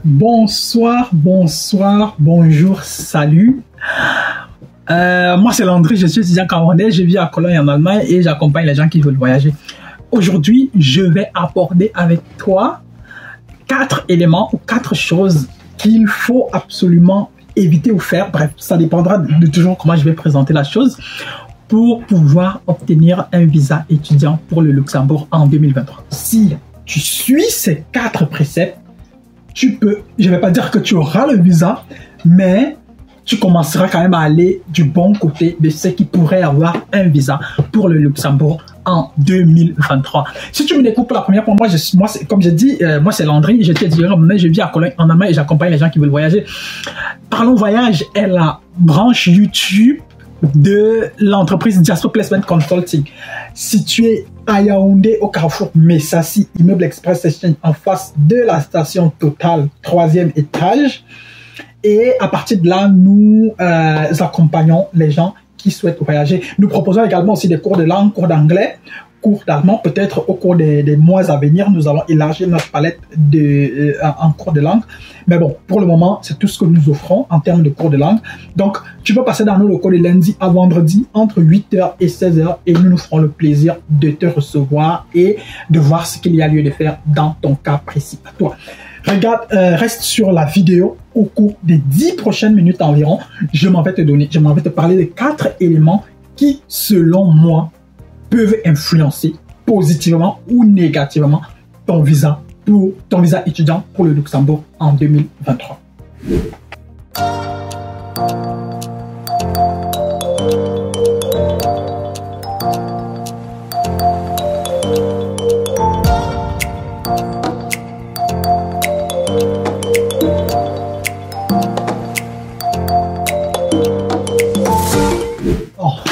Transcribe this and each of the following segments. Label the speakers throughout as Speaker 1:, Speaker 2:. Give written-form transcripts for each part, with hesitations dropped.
Speaker 1: Bonsoir, bonsoir, bonjour, salut. Moi, c'est Landry, je suis étudiant camerounais, je vis à Cologne en Allemagne et j'accompagne les gens qui veulent voyager. Aujourd'hui, je vais aborder avec toi 4 éléments ou 4 choses qu'il faut absolument éviter ou faire. Bref, ça dépendra de toujours comment je vais présenter la chose pour pouvoir obtenir un visa étudiant pour le Luxembourg en 2023. Si tu suis ces 4 préceptes, tu peux, je ne vais pas dire que tu auras le visa, mais tu commenceras quand même à aller du bon côté de ceux qui pourraient avoir un visa pour le Luxembourg en 2023. Si tu me découvres pour la première fois, moi comme j'ai dit, moi c'est Landry, j'étais étudiant, je vis à Cologne en Allemagne et j'accompagne les gens qui veulent voyager. Parlons Voyage est la branche YouTube de l'entreprise Diaspora Placement Consulting, située à Yaoundé au carrefour Messassi, immeuble Express Exchange en face de la station Total, 3e étage. Et à partir de là, nous accompagnons les gens qui souhaitent voyager. Nous proposons également aussi des cours de langue, cours d'anglais, cours d'allemand. Peut-être au cours des mois à venir, nous allons élargir notre palette en cours de langue. Mais bon, pour le moment, c'est tout ce que nous offrons en termes de cours de langue. Donc, tu peux passer dans nos locaux de lundi à vendredi entre 8h et 16h et nous nous ferons le plaisir de te recevoir et de voir ce qu'il y a lieu de faire dans ton cas précis à toi. Regarde, reste sur la vidéo au cours des 10 prochaines minutes environ. Je m'en vais te parler de 4 éléments qui, selon moi, peuvent influencer positivement ou négativement ton visa étudiant pour le Luxembourg en 2023.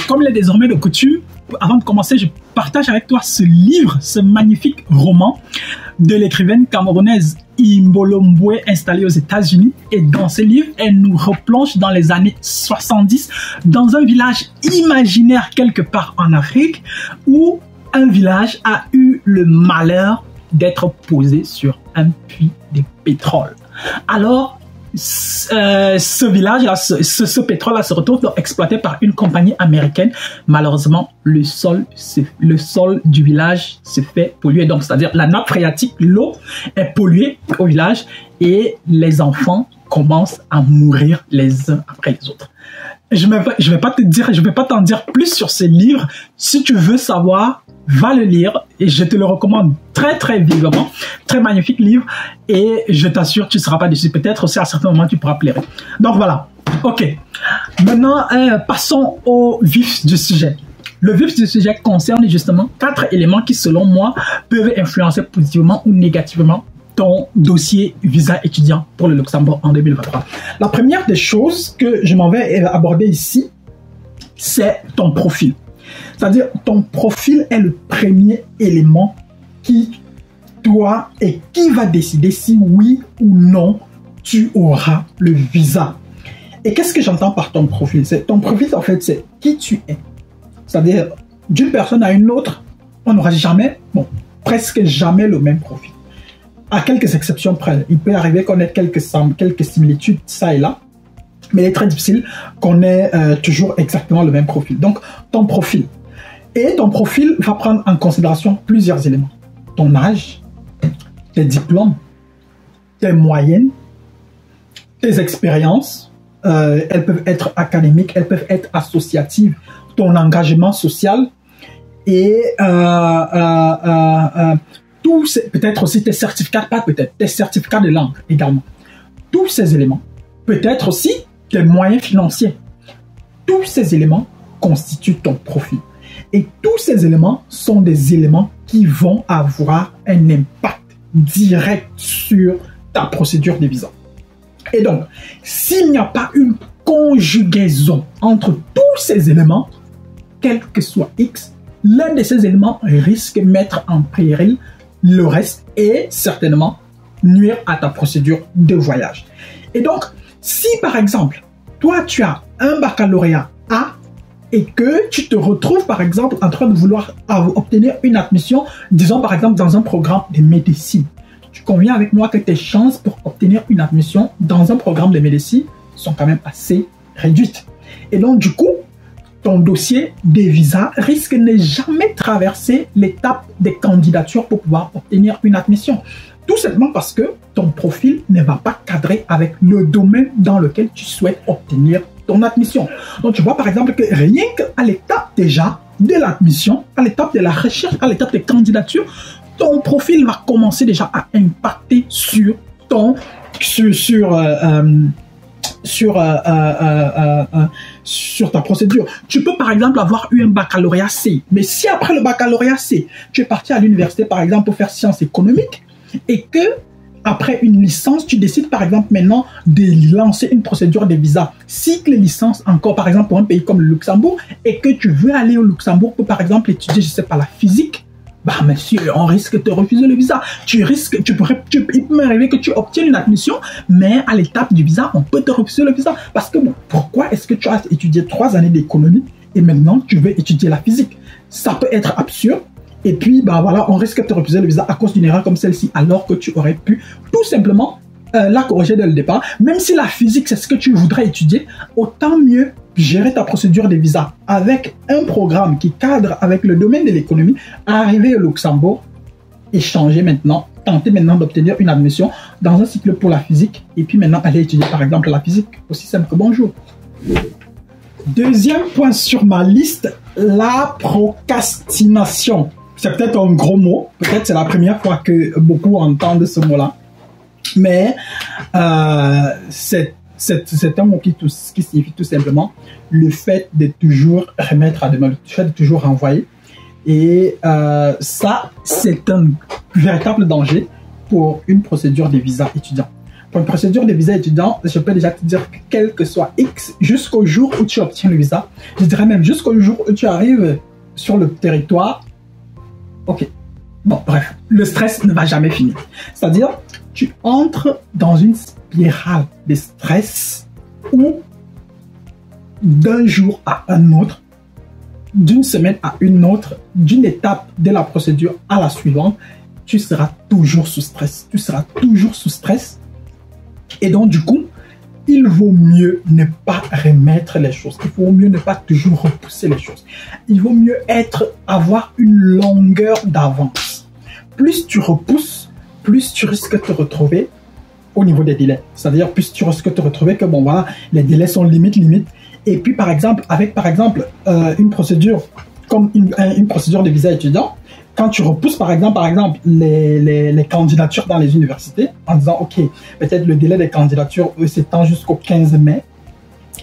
Speaker 1: Comme il est désormais de coutume, avant de commencer, je partage avec toi ce livre, ce magnifique roman de l'écrivaine camerounaise Imbolombwe, installée aux États-Unis. Et dans ce livre, elle nous replonge dans les années 70, dans un village imaginaire quelque part en Afrique, où un village a eu le malheur d'être posé sur un puits de pétrole. Alors, ce village-là, ce pétrole-là se retrouve exploité par une compagnie américaine. Malheureusement, le sol du village se fait polluer. Donc, c'est-à-dire la nappe phréatique, l'eau est polluée au village et les enfants commencent à mourir les uns après les autres. Je vais pas t'en dire plus sur ce livre. Si tu veux savoir, va le lire et je te le recommande très très vivement. Très magnifique livre et je t'assure tu ne seras pas déçu. Peut-être aussi à certains moments tu pourras pleurer. Donc voilà, ok. Maintenant passons au vif du sujet. Le vif du sujet concerne justement 4 éléments qui selon moi peuvent influencer positivement ou négativement ton dossier visa étudiant pour le Luxembourg en 2023. La première des choses que je m'en vais aborder ici, c'est ton profil. C'est-à-dire, ton profil est le premier élément qui va décider si oui ou non tu auras le visa. Et qu'est-ce que j'entends par ton profil? Ton profil, en fait, c'est qui tu es. C'est-à-dire, d'une personne à une autre, on n'aura jamais, presque jamais le même profil. À quelques exceptions près, il peut arriver qu'on ait quelques similitudes, ça et là, mais il est très difficile qu'on ait toujours exactement le même profil. Donc, ton profil. Et ton profil va prendre en considération plusieurs éléments. Ton âge, tes diplômes, tes moyennes, tes expériences. Elles peuvent être académiques, elles peuvent être associatives. Ton engagement social et peut-être aussi tes certificats, tes certificats de langue également. Tous ces éléments. Peut-être aussi tes moyens financiers. Tous ces éléments constituent ton profil. Et tous ces éléments sont des éléments qui vont avoir un impact direct sur ta procédure de visa. Et donc, s'il n'y a pas une conjugaison entre tous ces éléments, quel que soit X, l'un de ces éléments risque de mettre en péril le reste et certainement nuire à ta procédure de voyage. Et donc, si par exemple, toi tu as un baccalauréat A et que tu te retrouves par exemple en train de vouloir obtenir une admission, disons par exemple dans un programme de médecine, tu conviens avec moi que tes chances pour obtenir une admission dans un programme de médecine sont quand même assez réduites. Et donc, du coup, ton dossier des visas risque de ne jamais traverser l'étape des candidatures pour pouvoir obtenir une admission. Tout simplement parce que ton profil ne va pas cadrer avec le domaine dans lequel tu souhaites obtenir ton admission. Donc, tu vois par exemple que rien qu'à l'étape déjà de l'admission, à l'étape de la recherche, à l'étape des candidatures, ton profil va commencer déjà à impacter sur ton sur ta procédure. Tu peux par exemple avoir eu un baccalauréat C, mais si après le baccalauréat C, tu es parti à l'université par exemple pour faire sciences économiques et que après une licence, tu décides par exemple maintenant de lancer une procédure de visa, cycle licence encore par exemple pour un pays comme le Luxembourg et que tu veux aller au Luxembourg pour par exemple étudier, je sais pas, la physique, bah monsieur, on risque de te refuser le visa. Il peut m'arriver que tu obtiennes une admission, mais à l'étape du visa, on peut te refuser le visa. Parce que bon, pourquoi est-ce que tu as étudié 3 années d'économie et maintenant tu veux étudier la physique? Ça peut être absurde. Et puis, bah voilà, on risque de te refuser le visa à cause d'une erreur comme celle-ci, alors que tu aurais pu tout simplement la corriger dès le départ. Même si la physique, c'est ce que tu voudrais étudier, autant mieux gérer ta procédure de visa avec un programme qui cadre avec le domaine de l'économie, arriver au Luxembourg et changer maintenant, tenter maintenant d'obtenir une admission dans un cycle pour la physique et puis maintenant aller étudier par exemple la physique, aussi simple que bonjour. Deuxième point sur ma liste, la procrastination. C'est peut-être un gros mot, peut-être c'est la première fois que beaucoup entendent ce mot-là, mais c'est un mot qui signifie tout simplement le fait de toujours remettre à demain, le fait de toujours renvoyer. Et ça, c'est un véritable danger pour une procédure de visa étudiant. Pour une procédure de visa étudiant, je peux déjà te dire que quel que soit X, jusqu'au jour où tu obtiens le visa, je dirais même jusqu'au jour où tu arrives sur le territoire, ok. Bon, bref, le stress ne va jamais finir. C'est-à-dire, tu entres dans une spirale de stress où d'un jour à un autre, d'une semaine à une autre, d'une étape de la procédure à la suivante, tu seras toujours sous stress. Tu seras toujours sous stress. Et donc, du coup, il vaut mieux ne pas remettre les choses. Il vaut mieux ne pas toujours repousser les choses. Il vaut mieux avoir une longueur d'avance. Plus tu repousses, plus tu risques de te retrouver au niveau des délais. C'est-à-dire, plus tu risques de te retrouver que, bon, voilà, les délais sont limite. Et puis, par exemple, avec, une procédure comme une procédure de visa étudiant, quand tu repousses, par exemple, les candidatures dans les universités, en disant, OK, peut-être le délai des candidatures s'étend jusqu'au 15 mai,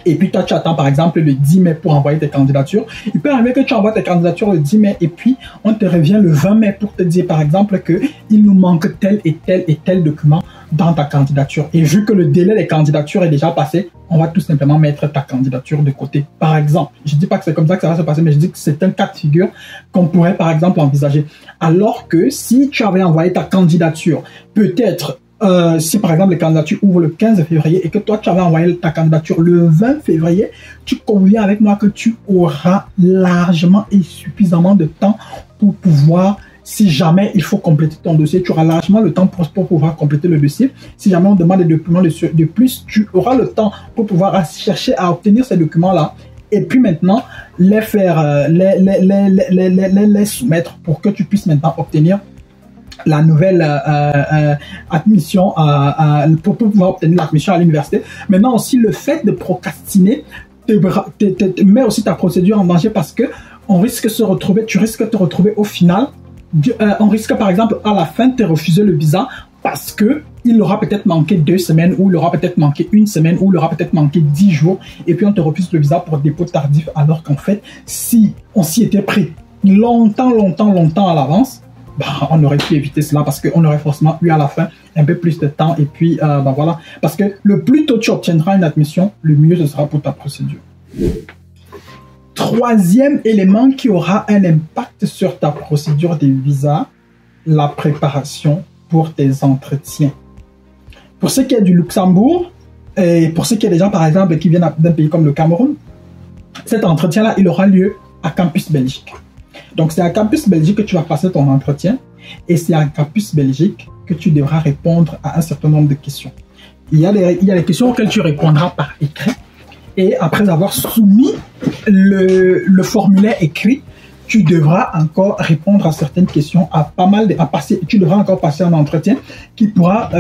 Speaker 1: et puis toi, tu attends, par exemple, le 10 mai pour envoyer tes candidatures. Il peut arriver que tu envoies tes candidatures le 10 mai, et puis on te revient le 20 mai pour te dire, par exemple, qu'il nous manque tel et tel et tel document dans ta candidature. Et vu que le délai des candidatures est déjà passé, on va tout simplement mettre ta candidature de côté. Par exemple, je ne dis pas que c'est comme ça que ça va se passer, mais je dis que c'est un cas de figure qu'on pourrait, par exemple, envisager. Alors que si tu avais envoyé ta candidature, peut-être, si par exemple les candidatures ouvrent le 15 février et que toi tu avais envoyé ta candidature le 20 février, tu conviens avec moi que tu auras largement et suffisamment de temps pour pouvoir, si jamais il faut compléter ton dossier, tu auras largement le temps pour pouvoir compléter le dossier. Si jamais on demande des documents de plus, tu auras le temps pour pouvoir chercher à obtenir ces documents-là et puis maintenant les faire, les soumettre pour que tu puisses maintenant obtenir la nouvelle admission pour pouvoir obtenir l'admission à l'université. Maintenant aussi, le fait de procrastiner te met aussi ta procédure en danger parce que tu risques de te retrouver au final, on risque par exemple à la fin de te refuser le visa parce que il aura peut-être manqué 2 semaines ou il aura peut-être manqué 1 semaine ou il aura peut-être manqué 10 jours et puis on te refuse le visa pour dépôt tardif alors qu'en fait, si on s'y était pris longtemps à l'avance, bah, on aurait pu éviter cela parce qu'on aurait forcément eu à la fin un peu plus de temps et puis bah, voilà, parce que le plus tôt tu obtiendras une admission, le mieux ce sera pour ta procédure. Troisième élément qui aura un impact sur ta procédure de visa, la préparation pour tes entretiens. Pour ce qui est du Luxembourg et pour ce qui est des gens par exemple qui viennent d'un pays comme le Cameroun, cet entretien-là, il aura lieu à Campus Belgique. Donc, c'est à Campus Belgique que tu vas passer ton entretien et c'est à Campus Belgique que tu devras répondre à un certain nombre de questions. Il y a des questions auxquelles tu répondras par écrit. Et après avoir soumis le formulaire écrit, tu devras encore répondre à certaines questions, tu devras encore passer un entretien qui pourra,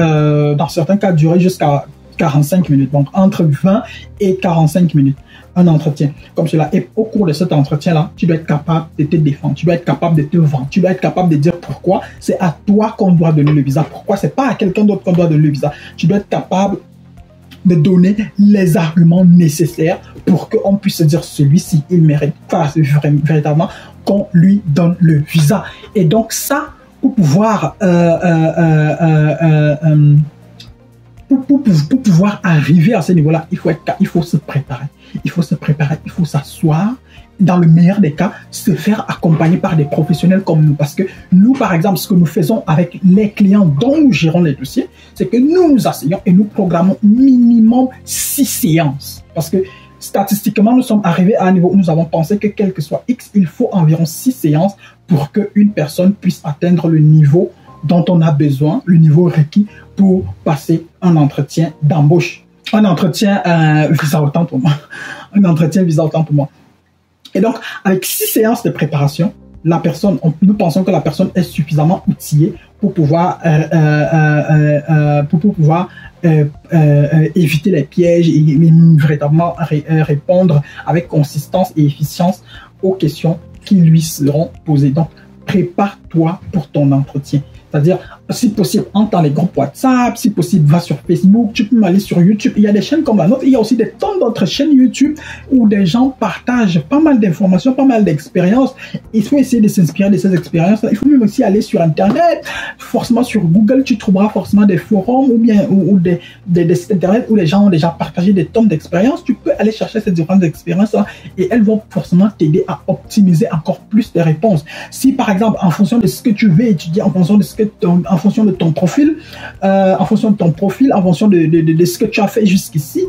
Speaker 1: dans certains cas, durer jusqu'à 45 minutes. Donc, entre 20 et 45 minutes, un entretien comme cela. Et au cours de cet entretien-là, tu dois être capable de te défendre, tu dois être capable de te vendre, tu dois être capable de dire pourquoi c'est à toi qu'on doit donner le visa, pourquoi c'est pas à quelqu'un d'autre qu'on doit donner le visa. Tu dois être capable de donner les arguments nécessaires pour qu'on puisse se dire celui-ci, il mérite véritablement qu'on lui donne le visa. Et donc ça, pour pouvoir pour pouvoir arriver à ce niveau-là, il faut se préparer. Il faut se préparer, il faut s'asseoir. Dans le meilleur des cas, se faire accompagner par des professionnels comme nous. Parce que nous, par exemple, ce que nous faisons avec les clients dont nous gérons les dossiers, c'est que nous nous asseyons et nous programmons minimum 6 séances. Parce que statistiquement, nous sommes arrivés à un niveau où nous avons pensé que quel que soit X, il faut environ 6 séances pour qu'une personne puisse atteindre le niveau dont on a besoin, le niveau requis pour passer un entretien d'embauche. Un entretien visa autant pour moi. Un entretien visa autant pour moi. Et donc, avec 6 séances de préparation, nous pensons que la personne est suffisamment outillée pour pouvoir, éviter les pièges et véritablement répondre avec consistance et efficience aux questions qui lui seront posées. Donc, prépare-toi pour ton entretien. C'est-à-dire, si possible, entre dans les groupes WhatsApp, si possible, va sur Facebook, tu peux aller sur YouTube. Il y a des chaînes comme la nôtre, il y a aussi des tonnes d'autres chaînes YouTube où des gens partagent pas mal d'informations, pas mal d'expériences. Il faut essayer de s'inspirer de ces expériences. Il faut même aussi aller sur Internet. Forcément, sur Google, tu trouveras forcément des forums ou des sites Internet où les gens ont déjà partagé des tonnes d'expériences. Tu peux aller chercher ces différentes expériences-là et elles vont forcément t'aider à optimiser encore plus tes réponses. Si, par exemple, en fonction de ce que tu veux étudier, en fonction de en fonction de ton profil, en fonction de ce que tu as fait jusqu'ici,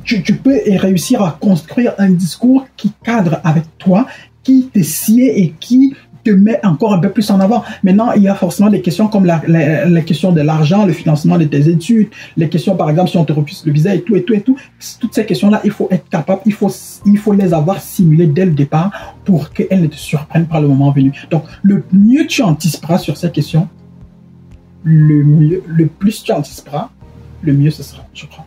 Speaker 1: tu peux réussir à construire un discours qui cadre avec toi, qui te sied et qui te met encore un peu plus en avant. Maintenant, il y a forcément des questions comme les questions de l'argent, le financement de tes études, les questions, par exemple, si on te refuse le visa et tout. Toutes ces questions-là, il faut être capable, il faut les avoir simulées dès le départ pour qu'elles ne te surprennent pas le moment venu. Donc, le mieux tu anticiperas sur ces questions, le plus tu anticiperas, le mieux ce sera, je crois.